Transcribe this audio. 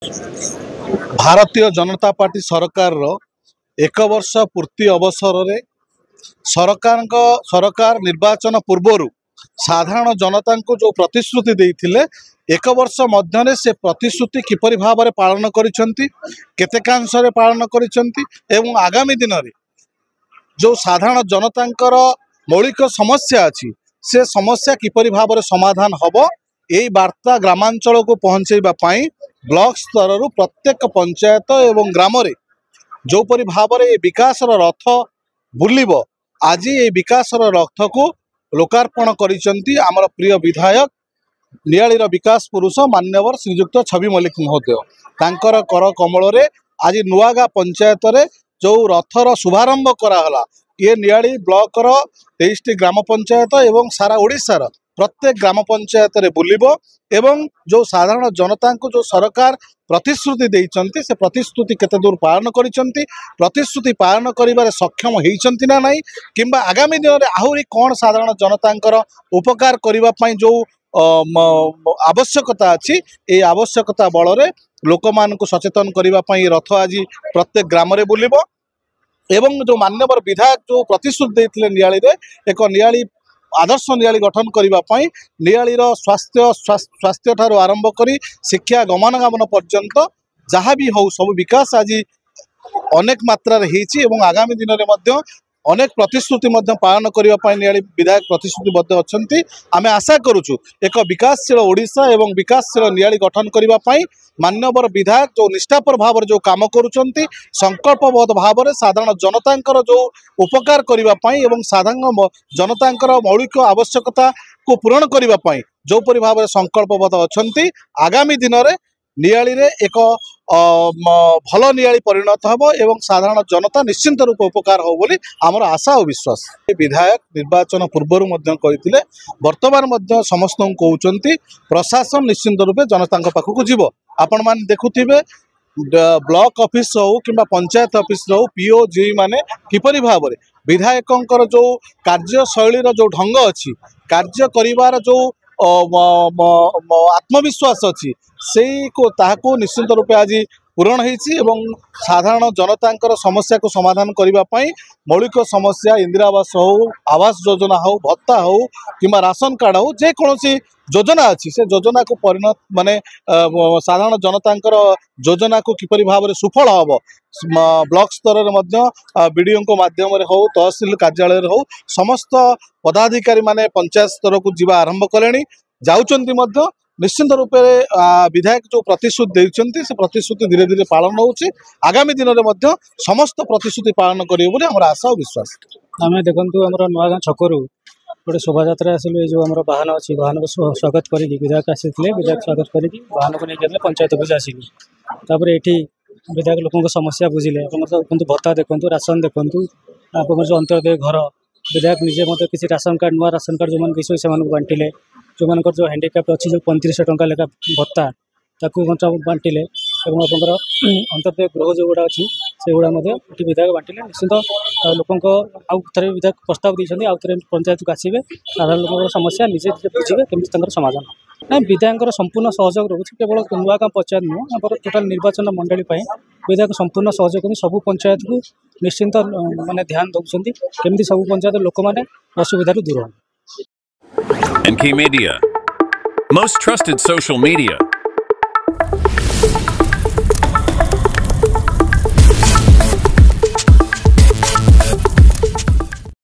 Bharatiya Janata party सरकार एक वर्ष पूर्ति अवसर रे सरकार निर्वाचन पूर्व साधारण जनता को जो प्रतिश्रुति देइथिले एक वर्ष मध्य से प्रतिश्रुति किपरि भाव में पालन करिसेंती केतेकांश रे पालन करिसेंती एवं आगामी दिन रे जो साधारण जनतांकर मौलिक समस्या अछि से समस्या किपरि भाव में समाधान हबो यही वार्ता ग्रामांचल को पहुँचेबा पाई ब्लॉक स्तर प्रत्येक पंचायत एवं ग्राम रे जो परि भाव में विकास रथ बुलिब आज ये विकास रथ को लोकार्पण करिसेंती आमर प्रिय विधायक नियालीर विकास पुरुष मान्यवर श्रीजुक्त छवि मल्लिक महोदय तांकर कर कमल रे आज नुआगा पंचायत रे जो रथर शुभारंभ कराला ये नियाली ब्लॉक 23 ग्राम पंचायत एवं सारा ओडिशार प्रत्येक ग्राम पंचायत रे बुलिबो एवं जो साधारण जनता को जो सरकार प्रतिश्रुति देइचंती से प्रतिश्रुति केते दूर पालन करिसंती प्रतिश्रुति पालन करिबारे सक्षम होइचंती ना नहीं किंबा आगामी दिन रे आहुरी कोन साधारण जनतांकर उपकार करिबा पई जो आवश्यकता अछि ए आवश्यकता बल रे लोक मान को सचेतन करिबा पई रथ आज प्रत्येक ग्राम रे बुलिबो एवं जो मान्यवर विधायक जो प्रतिश्रुति देइथिले नियाली रे एक नियाली आदर्श नियाली गठन करने नियालीर स्वास्थ्य ठारू आरंभ करी शिक्षा गमनागमन पर्यंत जहाँ भी हो सब विकास आज अनेक मात्रा एवं आगामी दिन में अनेक प्रतिश्रुति पालन करने नियाली विधायक प्रतिश्रुतिबद्ध अच्छा आम आशा करुचु एक विकासशील ओडिशा एवं विकासशील नियाली गठन करने मान्यवर विधायक जो निष्ठापर भाव जो काम करुचंती संकल्पबद्ध भाव में साधारण जनतांकर जो उपकार करने एवं साधारण जनतांकर मौलिक आवश्यकता को पूरण करने जो परि भाव में संकल्पबद्ध अच्छा आगामी दिन में नियाली रे एक भल नियाली परिणत होब एवं साधारण जनता निश्चिंत रूप उपकार हो बोली आमर आशा और विश्वास विधायक निर्वाचन पूर्वर कहते वर्तमान समस्त कहते प्रशासन निश्चिंत रूपे जनता पाखक जीव आपण मान देखुथिबे ब्लॉक ऑफिस हो कि पंचायत ऑफिस हो पीओ जी माने किपरि भाव में विधायकों जो कार्यशैलीर जो ढंग अच्छी कार्य करिवार जो आत्मविश्वास अच्छी से को ताहाको निश्चिंत रूपे आज पूरण होइछि एवं साधारण जनतांकर समस्या को समाधान करने मौलिक समस्या इंदिरा आवास हो आवास योजना हो भत्ता हो कि राशन कार्ड हो जेकोसी योजना अच्छी से योजना को परिणत माने साधारण जनतांकर योजना को किपरि भाव में सुफल हम ब्लॉक स्तर बीडीओ को माध्यम हो तहसिल कार्यालय हो समस्त पदाधिकारी माने पंचायत स्तर को जीवा आरंभ कले जाउचंती निश्चिंत रूपे विधायक जो प्रतिश्रुति देइचंती से प्रतिश्रुति धीरे धीरे पालन होउछि आगामी दिन में समस्त प्रतिश्रुति पालन करियो बोली हमर आशा और विश्वास आमे देखंतु हमर नुआगां छकरू गोटे शोभा यात्रा आसिलु जो हमर वाहन अछि वाहन को स्वागत करी विधायक आसिथिले विधायक स्वागत करी वाहन को लेके पंचायत ऑफिस आसिलु तापर एठी विधायक लोगों को समस्या बुझिले अपन भत्ता देखंतु राशन देखंतु अपन जो अंत्योदय घर विधायक निजे मत किसी राशन कार्ड नुआ राशन कार्ड जो मन किसी से बांटिले जो मान जो हैंडिक्राफ्ट अच्छी जो 3500 टंका लेखा भत्ता ताकू बांटिले और आपंकर अंतर्दय गृह जो गुड़ा अच्छी से गुड़ा विधायक बांटिले निश्चित लोक आउ थे विधायक प्रस्ताव देते आउ थे पंचायत को आसवे साधारण लोक समस्या निजे बुझे केमी समाधान ना विधायक संपूर्ण सहयोग रोचे केवल नुआगां पंचायत नुह आम टोटाल निर्वाचन मंडली विधायक संपूर्ण सहयोग कर सबू पंचायत को निश्चिंत माने ध्यान दौरान केमी सबू पंचायत लोक मैंने असुविधा दूर हो। NK Media, most trusted social media.